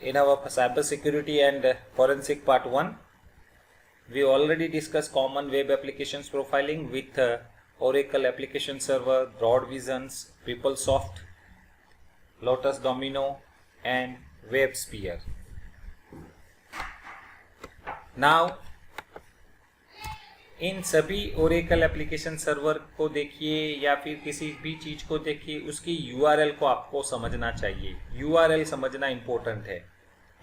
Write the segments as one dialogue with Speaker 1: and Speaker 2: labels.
Speaker 1: in our cyber security and forensic part 1. We already discussed common web applications profiling with Oracle Application Server, BroadVisions, PeopleSoft, Lotus Domino and WebSphere. Now इन सभी Oracle application server को देखिए या फिर किसी भी चीज को देखिए, उसकी URL को आपको समझना चाहिए. URL समझना इंपॉर्टेंट है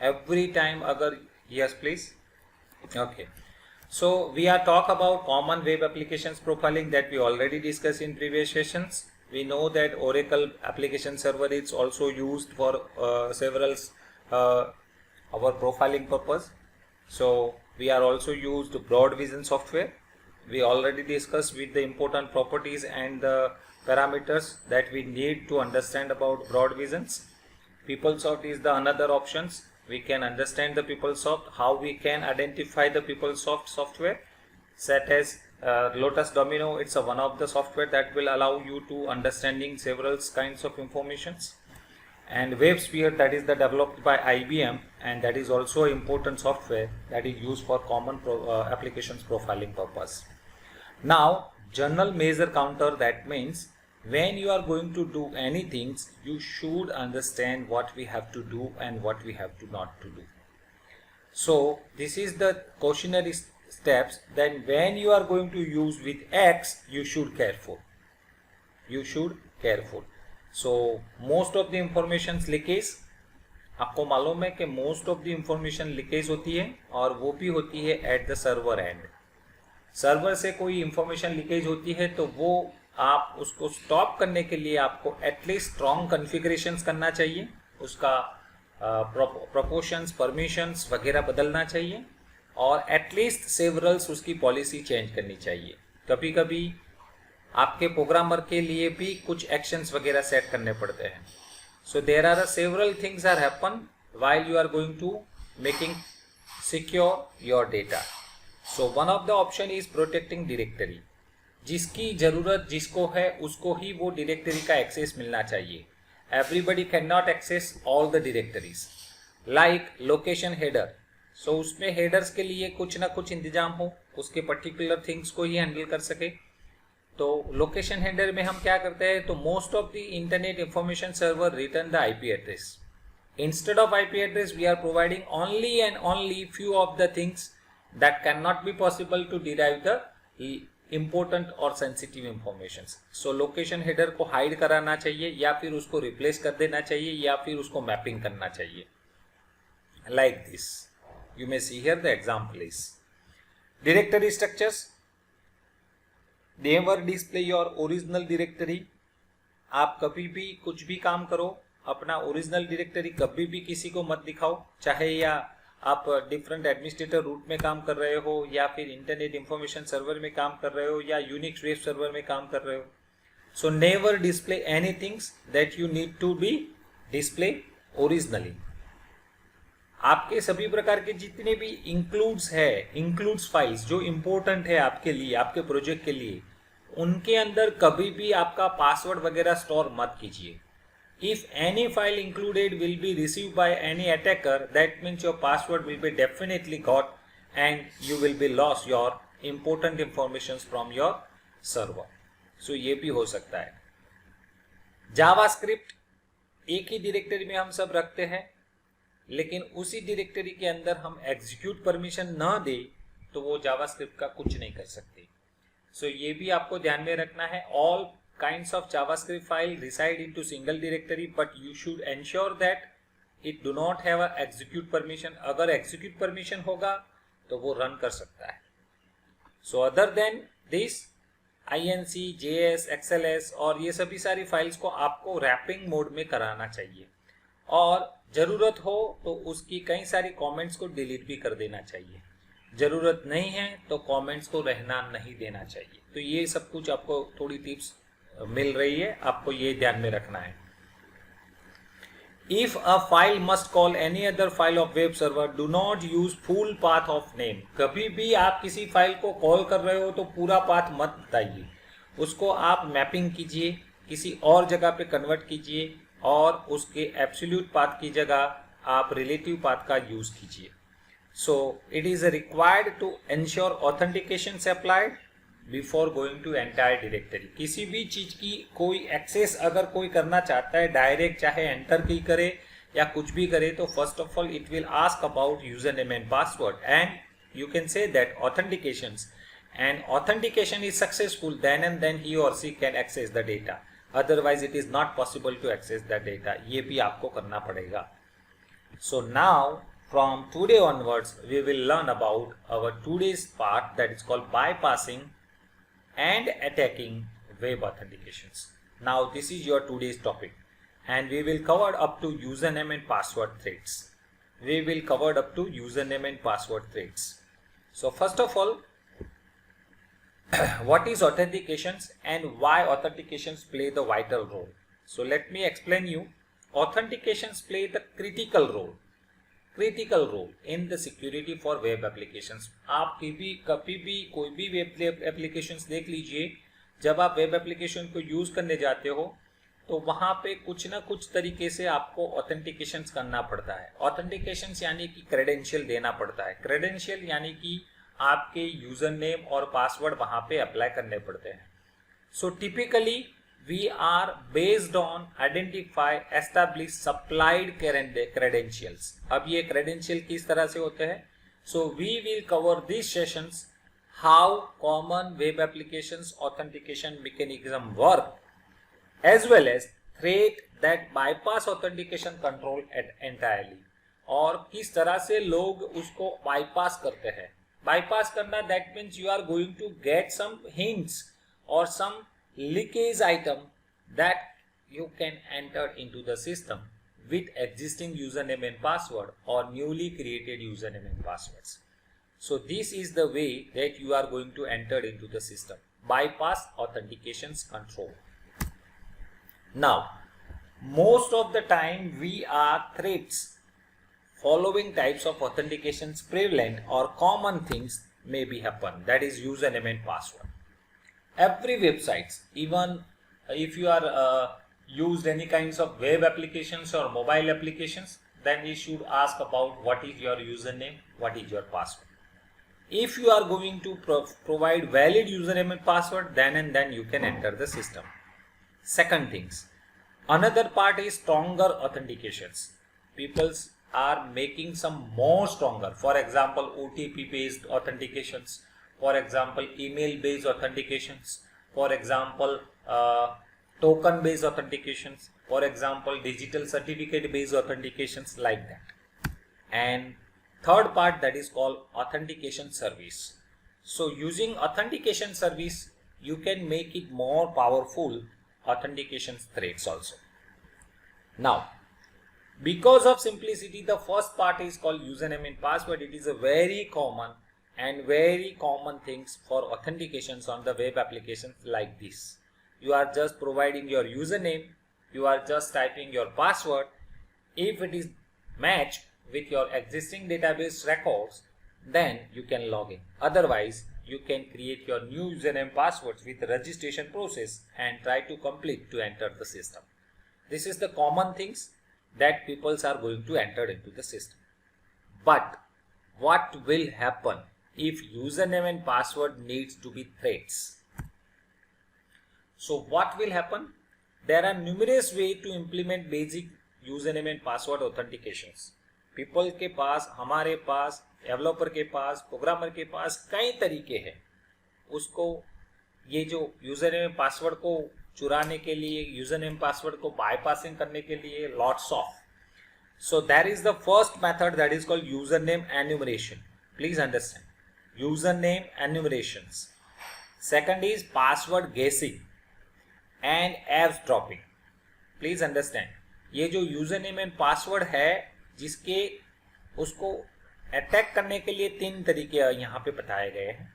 Speaker 1: एवरी टाइम. अगर yes please. Okay, so we are talk about common web applications profiling that we already discussed in previous sessions. We know that Oracle Application Server is also used for several our profiling purpose. So we are also used BroadVision software. We already discussed with the important properties and the parameters that we need to understand about BroadVisions. PeopleSoft is the another options. We can understand the PeopleSoft, how we can identify the PeopleSoft software, such as Lotus Domino. It's one of the software that will allow you to understanding several kinds of informations. And WebSphere, that is the developed by IBM, and that is also important software that is used for common applications profiling purpose. Now journal measure counter, that means when you are going to do anything, you should understand what we have to do and what we have to not to do. So this is the cautionary steps. Then when you are going to use with X, you should careful. You should careful. So most of the information leakage, आपको मालूम है कि most of the information leakage होती है और वो भी होती है at the server and. Server से कोई इंफॉर्मेशन लीकेज होती है तो वो आप उसको स्टॉप करने के लिए आपको एटलीस्ट स्ट्रॉन्ग कॉन्फ़िगरेशंस करना चाहिए, उसका प्रोपोर्शंस, परमिशंस वगैरह बदलना चाहिए और एटलीस्ट सेवरल्स उसकी पॉलिसी चेंज करनी चाहिए. कभी कभी आपके प्रोग्रामर के लिए भी कुछ एक्शंस वगैरह सेट करने पड़ते हैं. So there are several things are happen while you are going to making secure your data. So one of the option is protecting directory. जिसकी ज़रूरत जिसको है उसको ही वो डायरेक्टरी का एक्सेस मिलना चाहिए. Everybody can not access all the directories. Like location header, so उसमें हेडर्स के लिए कुछ ना कुछ इंतजाम हो, उसके पर्टिकुलर थिंग्स को ही हैंडल कर सके. तो लोकेशन हेडर में हम क्या करते हैं, तो most of the internet information server return the IP address. Instead of IP address we are providing only and only few of the things that can not be possible to derive the important और sensitive information. So location header को hide कराना चाहिए या फिर उसको replace कर देना चाहिए या फिर उसको मैपिंग करना चाहिए. Like this you may see here the example is directory structures. Never display your original directory. आप कभी भी कुछ भी काम करो, अपना ओरिजिनल डायरेक्टरी कभी भी किसी को मत दिखाओ, चाहे या आप डिफरेंट एडमिनिस्ट्रेटर रूट में काम कर रहे हो या फिर इंटरनेट इंफॉर्मेशन सर्वर में काम कर रहे हो या यूनिक्स वेब सर्वर में काम कर रहे हो. So never display anything that you need to be display originally. आपके सभी प्रकार के जितने भी इंक्लूड्स फाइल्स जो इंपॉर्टेंट है आपके लिए, आपके प्रोजेक्ट के लिए, उनके अंदर कभी भी आपका पासवर्ड वगैरह स्टोर मत कीजिए. If any file included will be received by any attacker, that means your password will be definitely got and you will be loss your important information from your server. So ये भी हो सकता है. JavaScript एक ही directory में हम सब रखते हैं, लेकिन उसी डायरेक्टरी के अंदर हम एग्जीक्यूट परमिशन न दे तो वो जावास्क्रिप्ट का कुछ नहीं कर सकते. सो ये भी आपको ध्यान में रखना है. All kinds of JavaScript file reside into single directory, but you should ensure that it do not have a execute permission. अगर एग्जीक्यूट परमिशन होगा तो वो रन कर सकता है. So other than this INC, JS, XLS और ये सभी सारी फाइल्स को आपको रैपिंग मोड में कराना चाहिए और जरूरत हो तो उसकी कई सारी कमेंट्स को डिलीट भी कर देना चाहिए. जरूरत नहीं है तो कमेंट्स को रहना नहीं देना चाहिए. तो ये सब कुछ आपको थोड़ी टिप्स मिल रही है, आपको ये ध्यान में रखना है. If a file must call any other file of web server, do not use full path of name. कभी भी आप किसी फाइल को कॉल कर रहे हो तो पूरा पाथ मत बताइए, उसको आप मैपिंग कीजिए, किसी और जगह पे कन्वर्ट कीजिए और उसके एब्सोल्यूट पाथ की जगह आप रिलेटिव पाथ का यूज कीजिए. So it is required to ensure authentication applied before going to entire directory. किसी भी चीज की कोई एक्सेस अगर कोई करना चाहता है डायरेक्ट, चाहे एंटर की करे या कुछ भी करे, तो first of all it will ask about user name and password, and you can say that authentications and authentication is successful, then and then he or she can access the data, otherwise it is not possible to access the data. ये भी आपको करना पड़ेगा. So now from today onwards we will learn about our today's part, that is called bypassing and attacking web authentications. Now this is your today's topic, and we will cover up to username and password threats. We will cover up to username and password threats. So first of all, what is authentications and why authentications play the vital role? So let me explain you. Authentications play the critical role in the security for web applications. आप कभी भी कोई भी web applications देख लीजिए, जब आप web application को यूज करने जाते हो तो वहां पे कुछ ना कुछ तरीके से आपको ऑथेंटिकेशन करना पड़ता है. ऑथेंटिकेशन यानी कि क्रेडेंशियल देना पड़ता है. क्रेडेंशियल यानी कि आपके यूजर नेम और पासवर्ड वहां पे अप्लाई करने पड़ते हैं. So typically we are based on identify establish supplied credentials. अब ये क्रेडेंशियल किस तरह से होते हैं? So we will cover this sessions how common web applications authentication mechanism work, as well as threat that bypass authentication control entirely. और किस तरह से लोग उसको bypass करते हैं. bypass करना, that means you are going to get some hints or some leakage item that you can enter into the system with existing username and password or newly created username and passwords. So this is the way that you are going to enter into the system. Bypass authentications control. Now, most of the time we are threats. Following types of authentications prevalent or common things may be happen, that is username and password. Every websites, even if you are used any kinds of web applications or mobile applications, then you should ask about what is your username, what is your password. If you are going to provide valid username and password, then and then you can enter the system. Second things, another part is stronger authentications. People are making some more stronger. For example, OTP based authentications. For example, email based authentications. For example, token based authentications. For example, digital certificate based authentications, like that. And third part, that is called authentication service. So using authentication service, you can make it more powerful authentication threats also. Now, because of simplicity, the first part is called username and password. It is a very common things for authentications on the web applications like this. You are just providing your username, you are just typing your password. If it is matched with your existing database records, then you can log in. Otherwise, you can create your new username passwords with the registration process and try to complete to enter the system. This is the common things that people are going to enter into the system. But what will happen if username and password needs to be threats? So what will happen? There are numerous ways to implement basic username and password authentications. People के पास, हमारे पास, developer के पास, programmer के पास कई तरीके हैं उसको ये जो यूजर नेम पासवर्ड को चुराने के लिए, यूजर नेम पासवर्ड को बाईपासिंग करने के लिए lots of. So that is the first method, that is called user name enumeration. Please understand, user name enumerations. Second is password guessing and airdropping. Please understand, ये जो user name and password है जिसके उसको attack करने के लिए तीन तरीके यहाँ पे बताए गए हैं.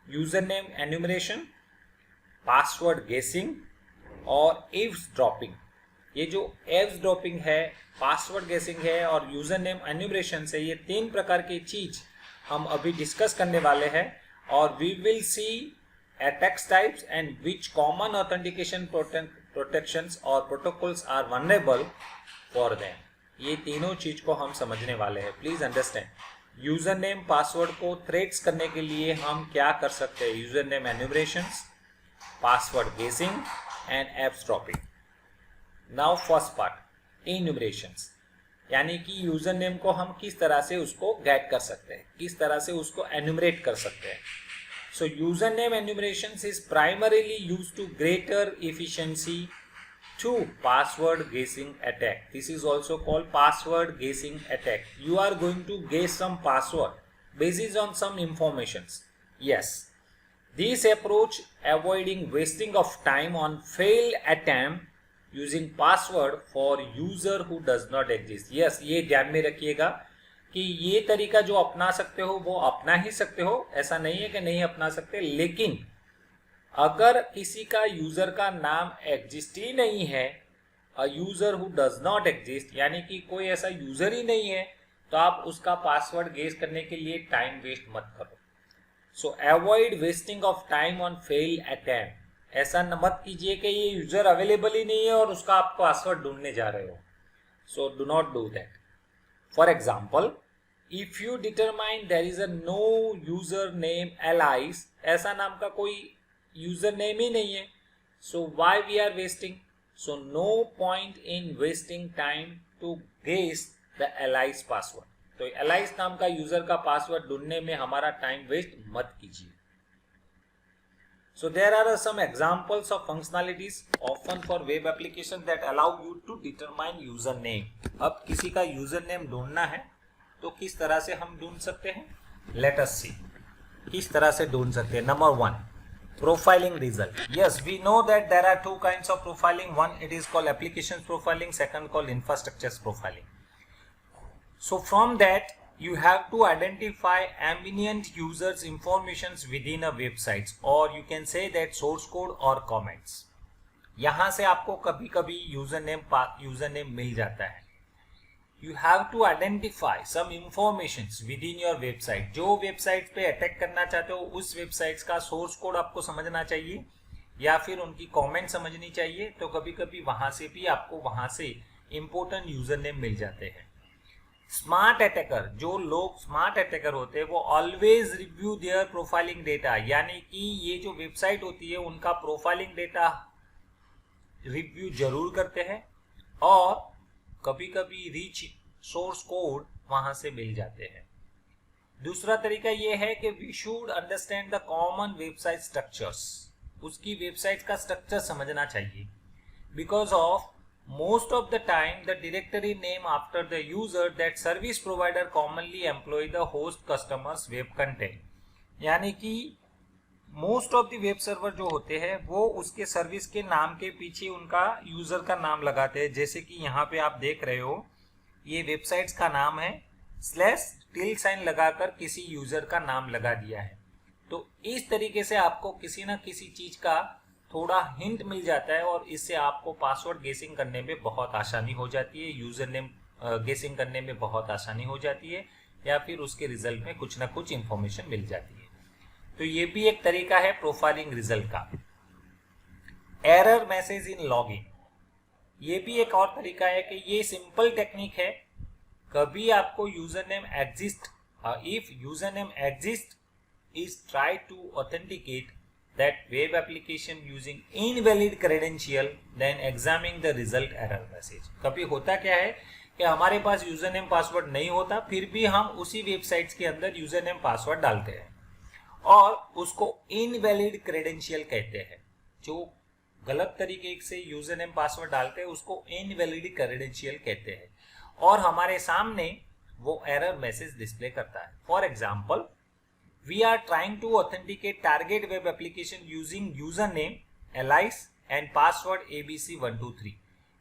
Speaker 1: यूजर नेम एन्यूमरेशन, पासवर्ड गेसिंग और एव्सड्रॉपिंग. ये जो एव्सड्रॉपिंग है, पासवर्ड गेसिंग है और यूजर नेम एन्यूमरेशन से, ये तीन प्रकार की चीज हम अभी डिस्कस करने वाले हैं. और we will see attacks types and which common authentication protections or protocols are vulnerable for them. ये तीनों चीज को हम समझने वाले हैं। Please understand, user name password को थ्रेड्स करने के लिए हम क्या कर सकते हैं? User name enumerations, password guessing and eavesdropping. Now first part, enumerations, यानी कि यूजर नेम को हम किस तरह से उसको गेट कर सकते हैं, किस तरह से उसको एन्यूमरेट कर सकते हैं। So user name enumerations is primarily used to greater efficiency to password guessing attack. This is also called password guessing attack. You are going to guess some password based on some informations. Yes, this approach avoiding wasting of time on failed attempt using password for user who does not exist. Yes, ये ध्यान में रखिएगा कि ये तरीका जो अपना सकते हो वो अपना ही सकते हो, ऐसा नहीं है कि नहीं अपना सकते। लेकिन अगर किसी का यूजर का नाम एग्जिस्ट ही नहीं है, a user who does not exist, यानी कि कोई ऐसा यूजर ही नहीं है, तो आप उसका पासवर्ड गेस करने के लिए टाइम वेस्ट मत करो। सो avoid wasting of time on fail attempt. ऐसा मत कीजिए कि ये यूजर अवेलेबल ही नहीं है और उसका आप पासवर्ड ढूंढने जा रहे हो। So do not do that. For example, if you determine there is a no user name Alice, ऐसा नाम का कोई यूजर नेम ही नहीं है, so why we are wasting? So no point in wasting time to guess the Alice password. तो Alice नाम का यूजर का पासवर्ड ढूंढने में हमारा टाइम वेस्ट मत कीजिए। So there are some examples of functionalities often for web application that allow you to determine user name. अब किसी का यूजर नेम ढूंढना है तो किस तरह से हम ढूंढ सकते हैं? लेट अस सी किस तरह से ढूंढ सकते हैं। Number 1, profiling result. Yes, we know that there are two kinds of profiling. One, it is called applications profiling. Second, called infrastructures profiling. So from that, you have to identify eminent users informations within a website, or you can say that source code or comments. यहाँ से आपको कभी कभी user name मिल जाता है। You have to identify some informations within your website. जो website पे attack करना चाहते हो उस वेबसाइट्स का सोर्स कोड आपको समझना चाहिए या फिर उनकी कमेंट समझनी चाहिए। तो कभी कभी वहां से भी आपको वहां से इंपॉर्टेंट यूजर नेम मिल जाते हैं। स्मार्ट अटैकर, जो लोग स्मार्ट अटैकर होते हैं वो always review their profiling data, यानी कि ये जो वेबसाइट होती है उनका प्रोफाइलिंग डेटा रिव्यू जरूर करते हैं और कभी कभी रिच सोर्स कोड वहां से मिल जाते हैं। दूसरा तरीका यह है कि we should understand the common website structures. उसकी वेबसाइट का स्ट्रक्चर समझना चाहिए। Because of most of the time the directory name after the user that service provider commonly employ the host customers web content, यानी कि most of the web server जो होते हैं वो उसके सर्विस के नाम के पीछे उनका यूजर का नाम लगाते हैं। जैसे कि यहाँ पे आप देख रहे हो ये वेबसाइट्स का नाम है /tilde लगाकर किसी यूजर का नाम लगा दिया है। तो इस तरीके से आपको किसी ना किसी चीज का थोड़ा हिंट मिल जाता है और इससे आपको पासवर्ड गेसिंग करने में बहुत आसानी हो जाती है, यूजर नेम गेसिंग करने में बहुत आसानी हो जाती है, या फिर उसके रिजल्ट में कुछ ना कुछ इंफॉर्मेशन मिल जाती है। तो ये भी एक तरीका है प्रोफाइलिंग रिजल्ट का। एरर मैसेज इन लॉगिन, ये भी एक और तरीका है कि ये सिंपल टेक्निक है। कभी आपको user name exist, if user name exist is try to authenticate that web application using invalid credential then examine the result error message. कभी होता क्या है कि हमारे पास यूजर नेम पासवर्ड नहीं होता, फिर भी हम उसी वेबसाइट्स के अंदर यूजर नेम पासवर्ड डालते हैं और उसको इनवैलिड क्रेडेंशियल कहते हैं। जो गलत तरीके से यूजर नेम पासवर्ड डालते हैं उसको इनवैलिड क्रेडेंशियल कहते हैं और हमारे सामने वो एरर मैसेज डिस्प्ले करता है। For example, we are trying to authenticate target web application using user name Alice and password abc123।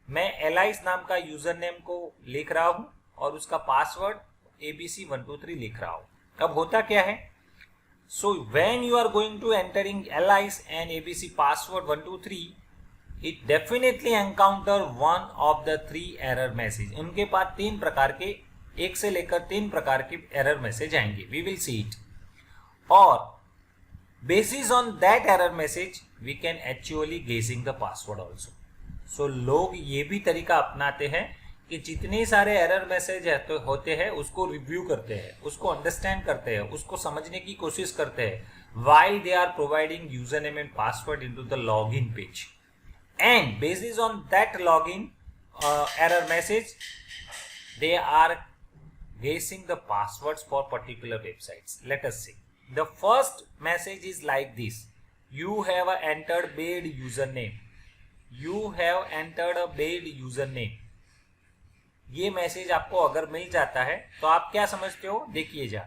Speaker 1: मैं एलाइस नाम का यूजर नेम को लिख रहा हूं और उसका पासवर्ड abc123 लिख रहा हूं। अब होता क्या है, so when you are going to entering alias and abc password 123, it definitely encounter one of the 3 error message। उनके पास 3 प्रकार के, 1 से लेकर 3 प्रकार के एरर मैसेज आएंगे। we will see it और basis on that error message we can actually guessing the password also। so लोग ये भी तरीका अपनाते हैं कि जितने सारे एरर मैसेज होते हैं उसको रिव्यू करते हैं, उसको अंडरस्टैंड करते हैं, उसको समझने की कोशिश करते हैं while they are providing username and password into the login page, and based on that login error message they are guessing the passwords for particular websites. Let us see. The first message is like this: you have entered bad username. You have entered a bad username. ये message आपको अगर मिल जाता है तो आप क्या समझते हो, देखिए जा.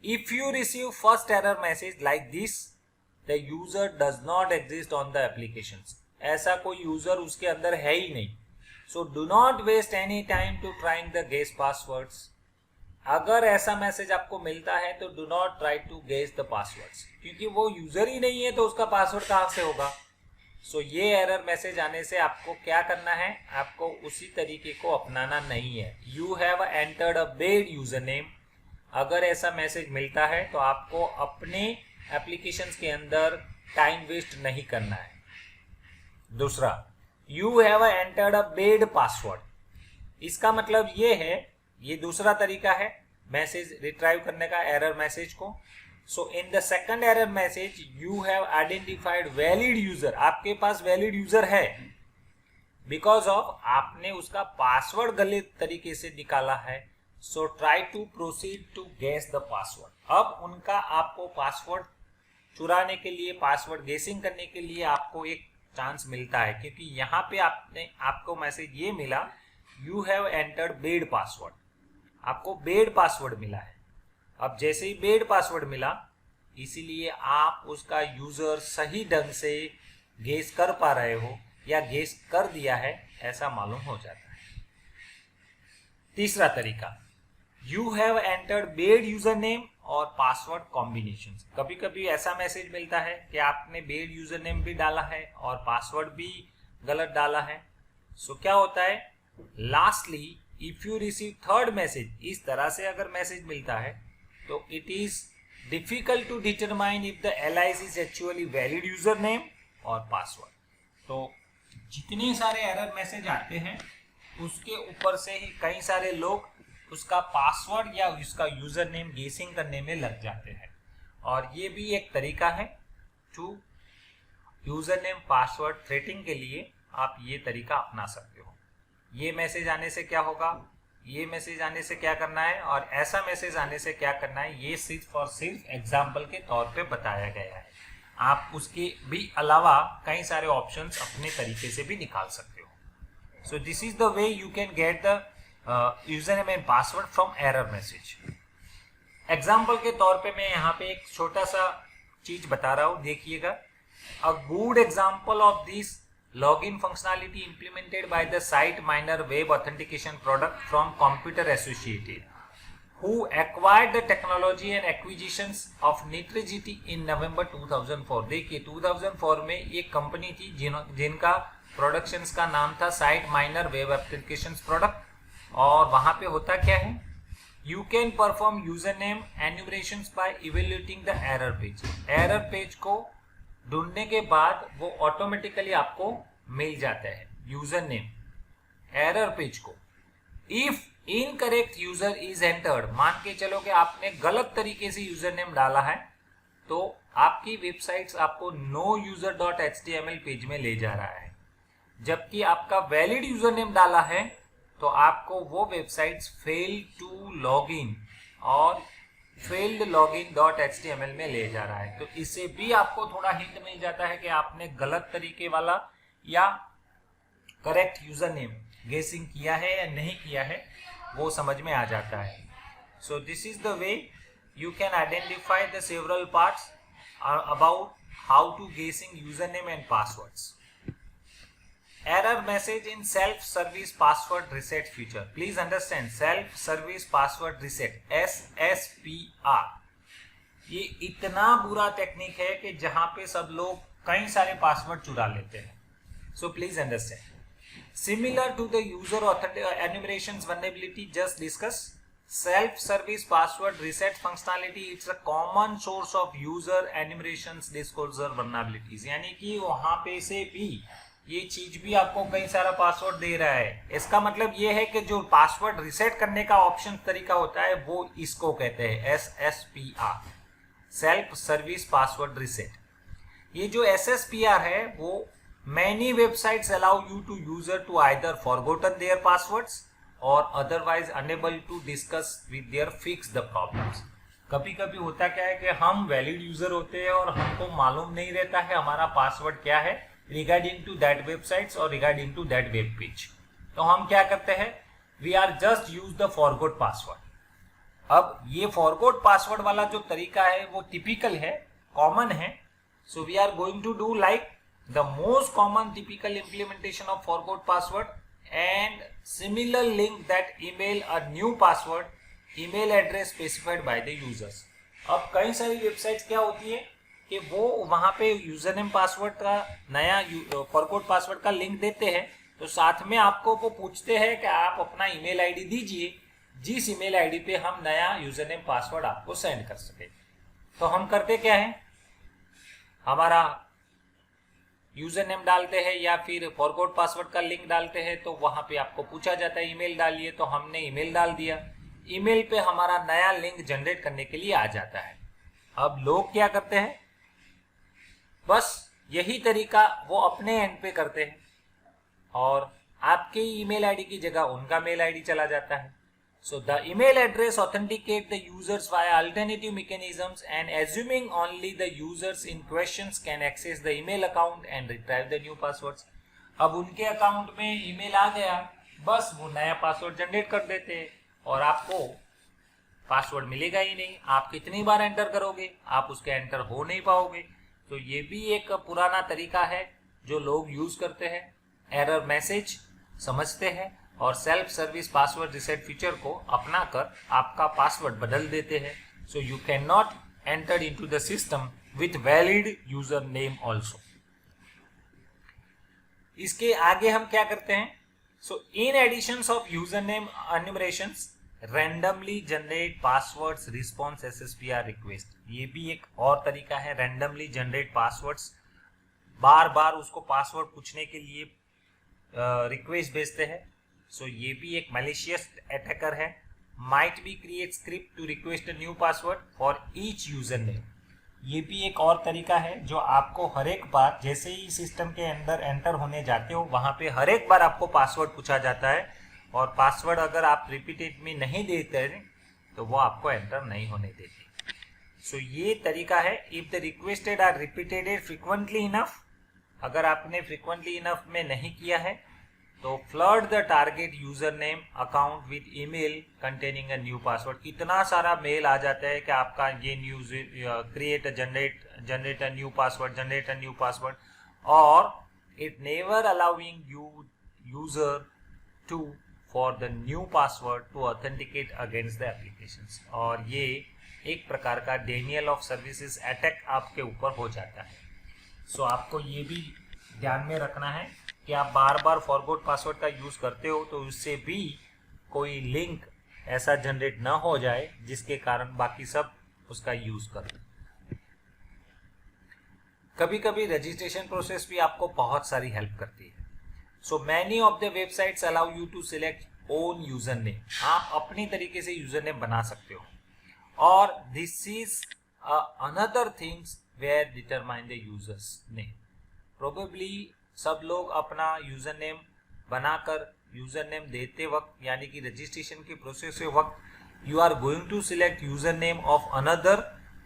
Speaker 1: If you receive first error message like this, the user does not exist on the applications. ऐसा कोई यूजर उसके अंदर है ही नहीं. So do not waste any time to trying the guess passwords. अगर ऐसा मैसेज आपको मिलता है तो do not try to guess the passwords, क्योंकि वो यूजर ही नहीं है तो उसका पासवर्ड कहाँ से होगा. सो ये एरर मैसेज आने से आपको क्या करना है, आपको उसी तरीके को अपनाना नहीं है. You have entered a bad user name. अगर ऐसा मैसेज मिलता है तो आपको अपने एप्लीकेशंस के अंदर टाइम वेस्ट नहीं करना है. दूसरा, you have entered a bad password. इसका मतलब ये है, ये दूसरा तरीका है मैसेज रिट्राइव करने का एरर मैसेज को. So in the second error message you have identified valid user. आपके पास valid user है because of आपने उसका पासवर्ड गलत तरीके से निकाला है. So try to proceed to guess the password. अब उनका आपको पासवर्ड चुराने के लिए, पासवर्ड गेसिंग करने के लिए आपको एक चांस मिलता है, क्योंकि यहाँ पे आपको मैसेज ये मिला, you have entered bad password. आपको बेड पासवर्ड मिला है. अब जैसे ही बेड पासवर्ड मिला, इसीलिए आप उसका यूजर सही ढंग से गेस कर पा रहे हो या गेस कर दिया है ऐसा मालूम हो जाता है. तीसरा तरीका, you have entered bed user name और पासवर्ड कॉम्बिनेशन. कभी कभी ऐसा मैसेज मिलता है कि आपने बेड यूजर नेम भी डाला है और पासवर्ड भी गलत डाला है. सो क्या होता है, lastly if you receive third message, इस तरह से अगर मैसेज मिलता है तो it is difficult to determine if the Alice is actually valid user name और पासवर्ड. तो जितने सारे एरर मैसेज आते हैं उसके ऊपर से ही कई सारे लोग उसका पासवर्ड या उसका यूजर नेम गेसिंग करने में लग जाते हैं. और ये भी एक तरीका है टू यूजर नेम पासवर्ड थ्रेटिंग के लिए आप ये तरीका अपना सकते हो. ये मैसेज आने से क्या होगा, ये मैसेज आने से क्या करना है और ऐसा मैसेज आने से क्या करना है, ये सिर्फ और सिर्फ एग्जाम्पल के तौर पे बताया गया है. आप उसके भी अलावा कई सारे ऑप्शंस अपने तरीके से भी निकाल सकते हो. सो this is the way you can get the user name and password from error message. Example के तौर पे मैं यहाँ पे एक छोटा सा चीज बता रहा हूँ, देखिएगा. A good example of this login functionality implemented by the SiteMiner web authentication product from Computer Associated, who acquired the technology and acquisitions of Nitrigity in November 2004. देखिए 2004 में एक कंपनी थी जिनका प्रोडक्शंस का नाम था SiteMiner web applications product. और वहां पे होता क्या है, you can perform username enumerations by evaluating the error page. error page को ढूंढने के बाद वो ऑटोमेटिकली आपको मिल जाता है यूजर नेम एरर पेज को. If incorrect user is entered, मान के चलो कि आपने गलत तरीके से यूजर नेम डाला है तो आपकी वेबसाइट्स आपको NoUser.html पेज में ले जा रहा है. जबकि आपका वैलिड यूजर नेम डाला है तो आपको वो वेबसाइट्स फेल टू लॉगिन और फेल्ड login.html में ले जा रहा है. तो इससे भी आपको थोड़ा हिंट मिल जाता है कि आपने गलत तरीके वाला या करेक्ट यूजर नेम गेसिंग किया है या नहीं किया है, वो समझ में आ जाता है. So this is the way you can identify the several parts about how to guessing user name and passwords. Error message in self-service password reset feature. Please understand, self-service password reset, SSPR. ये इतना बुरा technique है कि जहां पे सब लोग कई सारे पासवर्ड चुरा लेते हैं. So please understand. Similar to the user enumerations vulnerability just discussed, self-service password reset functionality it's a common source of user enumerations disclosure vulnerabilities. यानी कि वहां पे से भी ये चीज भी आपको कई सारा पासवर्ड दे रहा है। इसका मतलब ये है कि जो पासवर्ड रिसेट करने का ऑप्शन तरीका होता है वो इसको कहते हैं SSPR, self service password reset. ये जो SSPR है वो many websites allow you to user to either forgotten their passwords और otherwise enable to discuss with their fix the problems. कभी कभी होता क्या है कि हम वैलिड यूजर होते हैं और हमको मालूम नहीं रहता है हमारा पासवर्ड क्या है रिगार्डिंग टू दैट वेबसाइट्स और regarding to that web page. तो हम क्या करते हैं, we are just use the forgot password. अब ये फॉरगोट पासवर्ड वाला जो तरीका है वो टिपिकल है, कॉमन है। So we are going to do like the most common typical implementation of forgot password and similar link that email a new password email address specified by the users. अब कई सारी websites क्या होती है कि वो वहां पे यूजर नेम पासवर्ड का नया फॉरगोट पासवर्ड का लिंक देते हैं, तो साथ में आपको वो पूछते हैं कि आप अपना ईमेल आईडी दीजिए जिस ईमेल आईडी पे हम नया यूजर नेम पासवर्ड आपको सेंड कर सके। तो हम करते क्या है, हमारा यूजर नेम डालते हैं या फिर फॉरगोट पासवर्ड का लिंक डालते हैं, तो वहां पे आपको पूछा जाता है ईमेल डालिए, तो हमने ईमेल डाल दिया। ईमेल पे हमारा नया लिंक जनरेट करने के लिए आ जाता है। अब लोग क्या करते हैं, बस यही तरीका वो अपने एंड पे करते हैं और आपके ईमेल आईडी की जगह उनका मेल आईडी चला जाता है। So the email address authenticate the users via alternative mechanisms and assuming only the users in questions can access the email account and retrieve the new passwords. अब उनके account में email आ गया, बस वो नया पासवर्ड जनरेट कर देते हैं और आपको पासवर्ड मिलेगा ही नहीं। आप कितनी बार एंटर करोगे, आप उसके एंटर हो नहीं पाओगे। तो ये भी एक पुराना तरीका है जो लोग यूज करते हैं, एरर मैसेज समझते हैं और self service password reset feature को अपना कर आपका पासवर्ड बदल देते हैं। So you can not enter into the system with valid user name also. इसके आगे हम क्या करते हैं, so in addition of user name enumerations randomly generate passwords response SSPR request. ये भी एक और तरीका है, रैंडमली जनरेट पासवर्ड्स, बार बार उसको पासवर्ड पूछने के लिए रिक्वेस्ट भेजते हैं। सो ये भी एक मैलिशियस अटैकर है। Might be create script to request a new password for each user name. ये भी एक और तरीका है जो आपको हर एक बार जैसे ही सिस्टम के अंदर एंटर होने जाते हो वहां पे हर एक बार आपको पासवर्ड पूछा जाता है और पासवर्ड अगर आप रिपीटेड में नहीं देते तो वो आपको एंटर नहीं होने देते। सो ये तरीका है। If the requested are repeated frequently enough, अगर आपने फ्रिक्वेंटली इनफ में नहीं किया है तो flood the target user name account with email containing a new password. इतना सारा मेल आ जाता है कि आपका ये news create generate a new password और it never allowing user to for the new password to authenticate against the applications. और ये एक प्रकार का डेनियल ऑफ सर्विसेज अटैक आपके ऊपर हो जाता है। सो आपको ये भी ध्यान में रखना है कि आप बार बार फॉरगोट पासवर्ड का यूज करते हो तो उससे भी कोई लिंक ऐसा जनरेट ना हो जाए जिसके कारण बाकी सब उसका यूज करें। कभी कभी रजिस्ट्रेशन प्रोसेस भी आपको बहुत सारी हेल्प करती है। So many of the websites allow you to select own user name. आप अपनी तरीके से यूजर नेम बना सकते हो और this is another things where determine the users name. Probably सब लोग अपना यूजर नेम बनाकर यूजर नेम देते वक्त यानी कि रजिस्ट्रेशन के प्रोसेस के वक्त you are going to select user name of another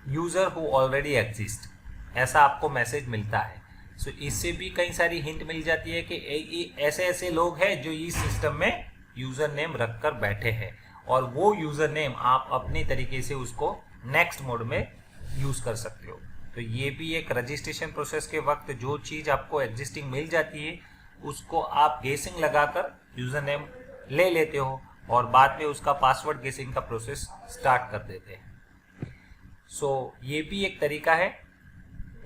Speaker 1: user who already exist, ऐसा आपको मैसेज मिलता है। सो इससे भी कई सारी हिंट मिल जाती है कि ऐसे ऐसे लोग हैं जो इस सिस्टम में यूजर नेम रखकर बैठे हैं और वो यूजर नेम आप अपनी तरीके से उसको नेक्स्ट मोड में यूज कर सकते हो। तो ये भी एक रजिस्ट्रेशन प्रोसेस के वक्त जो चीज आपको एग्जिस्टिंग मिल जाती है उसको आप गेसिंग लगाकर यूजर नेम ले लेते हो और बाद में उसका पासवर्ड गेसिंग का प्रोसेस स्टार्ट कर देते हैं। सो ये भी एक तरीका है।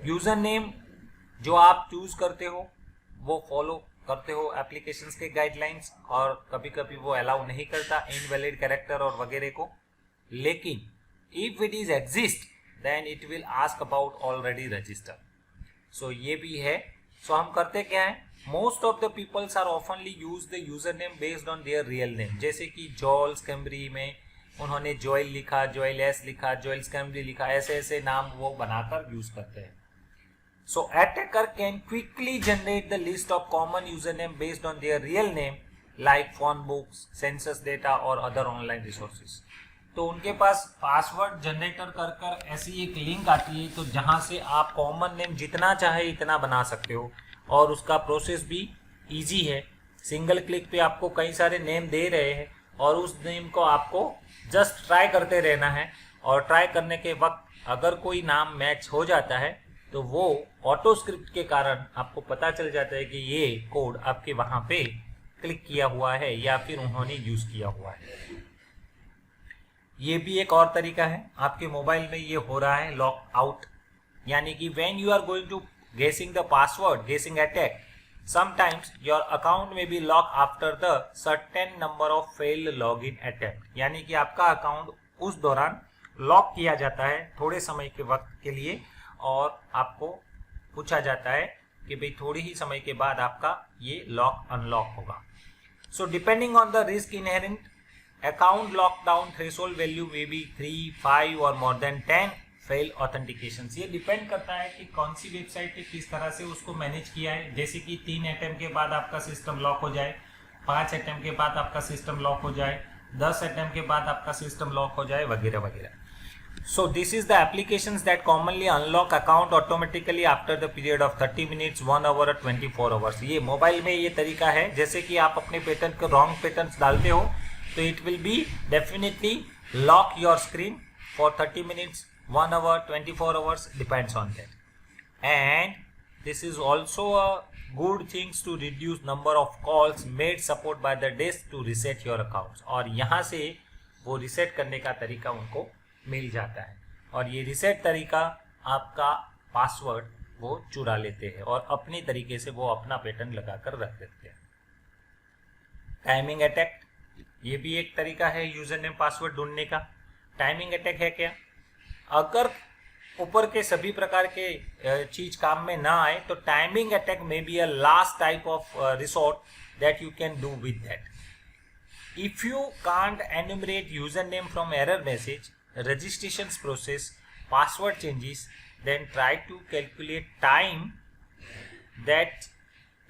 Speaker 1: यूजर नेम जो आप चूज करते हो वो फॉलो करते हो एप्लीकेशंस के गाइडलाइंस और कभी कभी वो अलाउ नहीं करता इनवैलिड कैरेक्टर और वगैरह को, लेकिन if it is exist then it will ask about already registered। so ये भी है सो हम करते क्या है, most of the peoples are oftenly use the user name based on their real name. जैसे कि जॉल स्कैम्बरी में उन्होंने जॉयल लिखा, जॉयल एस लिखा, जॉयल स्कैम्बरी लिखा, ऐसे ऐसे नाम वो बनाकर यूज करते हैं। So attacker can quickly generate the list of common user name based on their real name like phone books, census data और अदर ऑनलाइन रिसोर्सेज। तो उनके पास पासवर्ड जनरेटर कर ऐसी एक लिंक आती है, तो जहां से आप कॉमन नेम जितना चाहे इतना बना सकते हो, और उसका प्रोसेस भी इजी है। सिंगल क्लिक पे आपको कई सारे नेम दे रहे हैं और उस नेम को आपको जस्ट ट्राई करते रहना है, और ट्राई करने के वक्त अगर कोई नाम मैच हो जाता है तो वो ऑटो स्क्रिप्ट के कारण आपको पता चल जाता है कि ये कोड आपके वहां पे क्लिक किया हुआ है या फिर उन्होंने यूज किया हुआ है। ये भी एक और तरीका है, आपके मोबाइल में ये हो रहा है लॉक आउट, यानी कि when you are going to guessing the password, guessing attack, sometimes your account में be lock after the certain number of failed login attempt, यानी कि आपका अकाउंट उस दौरान लॉक किया जाता है थोड़े समय के वक्त के लिए, और आपको पूछा जाता है कि भाई थोड़ी ही समय के बाद आपका ये लॉक अनलॉक होगा। So depending on the risk inherent, account lockdown threshold value may be 3, 5 और more than 10 fail authentications। ये डिपेंड करता है कि कौन सी वेबसाइट पे किस तरह से उसको मैनेज किया है। जैसे कि 3 अटेम्प्ट के बाद आपका सिस्टम लॉक हो जाए, 5 अटेम्प्ट के बाद आपका सिस्टम लॉक हो जाए, 10 अटेम्प्ट के बाद आपका सिस्टम लॉक हो जाए, वगैरह वगैरह। So this is the applications that commonly unlock account automatically after the period of 30 minutes, 1 hour और 24 hours। ये मोबाइल में ये तरीका है। जैसे कि आप अपने पैटर्न को रॉन्ग पैटर्न डालते हो तो it will be definitely lock your screen for 30 minutes, 1 hour, 24 hours, depends on that. And this is also a good things to reduce number of calls made support by the desk to reset your accounts। और यहाँ से वो reset करने का तरीका उनको मिल जाता है, और ये reset तरीका आपका पासवर्ड वो चुरा लेते हैं और अपने तरीके से वो अपना पैटर्न लगा कर रख देते हैं। टाइमिंग अटैक, ये भी एक तरीका है यूजर नेम पासवर्ड ढूंढने का। टाइमिंग अटैक है क्या, अगर ऊपर के सभी प्रकार के चीज काम में ना आए तो टाइमिंग अटैक में be a last type of resort that you can do with that. If you can't enumerate user name from error message, registration process, password changes, then try to calculate time that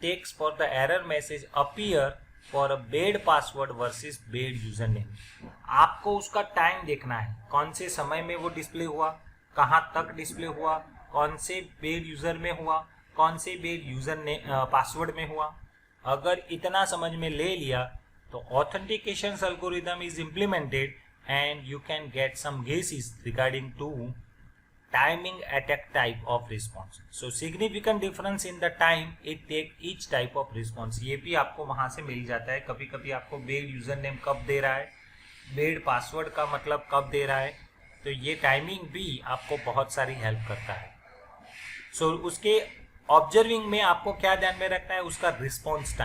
Speaker 1: takes for the error message appear for a bad password versus bad user name. आपको उसका time देखना है, कौन से समय में वो display हुआ, कहाँ तक डिस्प्ले हुआ, कौन से बेड यूजर में हुआ, कौन से बेड यूजर ने पासवर्ड में हुआ। अगर इतना समझ में ले लिया तो authentication algorithm is implemented and you can get some guesses regarding to timing attack type of response। So significant difference in the time it take each type of response। ये भी आपको वहां से मिल जाता है। कभी कभी आपको बेड यूजर नेम कब दे रहा है, बेड पासवर्ड का मतलब कब दे रहा है, तो ये टाइमिंग भी आपको बहुत सारी हेल्प करता है। सो उसके ऑब्जर्विंग में आपको क्या ध्यान में रखना है, उसका रिस्पॉन्स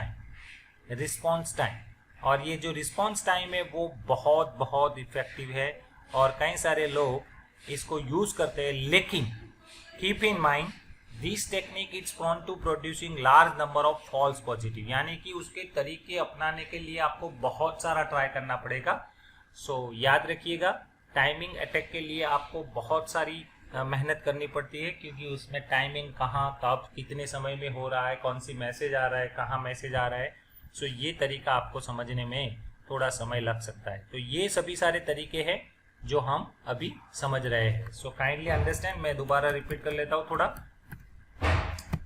Speaker 1: टाइम। और ये जो रिस्पॉन्स टाइम है वो बहुत बहुत इफेक्टिव है और कई सारे लोग इसको यूज करते हैं। लेकिन keep in mind this technique is prone to producing large number of false positive, यानी कि उसके तरीके अपनाने के लिए आपको बहुत सारा ट्राई करना पड़ेगा। सो याद रखिएगा, टाइमिंग अटैक के लिए आपको बहुत सारी मेहनत करनी पड़ती है, क्योंकि उसमें टाइमिंग कहाँ कब कितने समय में हो रहा है, कौन सी मैसेज आ रहा है, कहाँ मैसेज आ रहा है। सो ये तरीका आपको समझने में थोड़ा समय लग सकता है। तो ये सभी सारे तरीके हैं जो हम अभी समझ रहे हैं। So kindly understand. मैं दोबारा रिपीट कर लेता हूँ थोड़ा।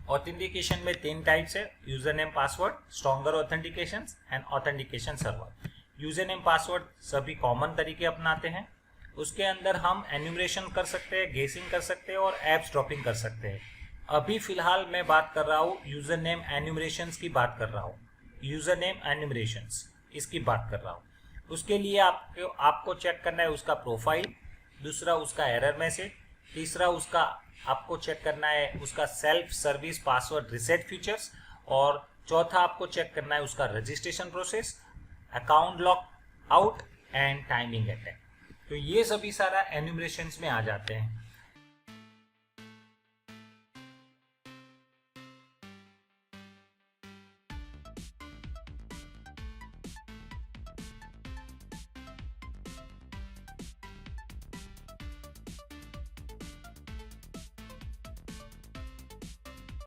Speaker 1: ऑथेंटिकेशन में 3 टाइप्स है, user name password, stronger authentication and authentication server. User name password सभी कॉमन तरीके अपनाते हैं। उसके अंदर हम एन्यूमरेशन कर सकते हैं, गेसिंग कर सकते हैं और एप्स ड्रॉपिंग कर सकते हैं। अभी फिलहाल मैं बात कर रहा हूँ यूजर नेम एन्यूमरेशन की बात कर रहा हूँ, यूजर नेम एन्यूमरेशन इसकी बात कर रहा हूँ। उसके लिए आपको चेक करना है उसका प्रोफाइल, दूसरा उसका एरर मैसेज, तीसरा उसका आपको चेक करना है उसका self service password reset features, और चौथा आपको चेक करना है उसका registration process, account lock out and timing attack. तो ये सभी सारा एन्यूमरेशंस में आ जाते हैं।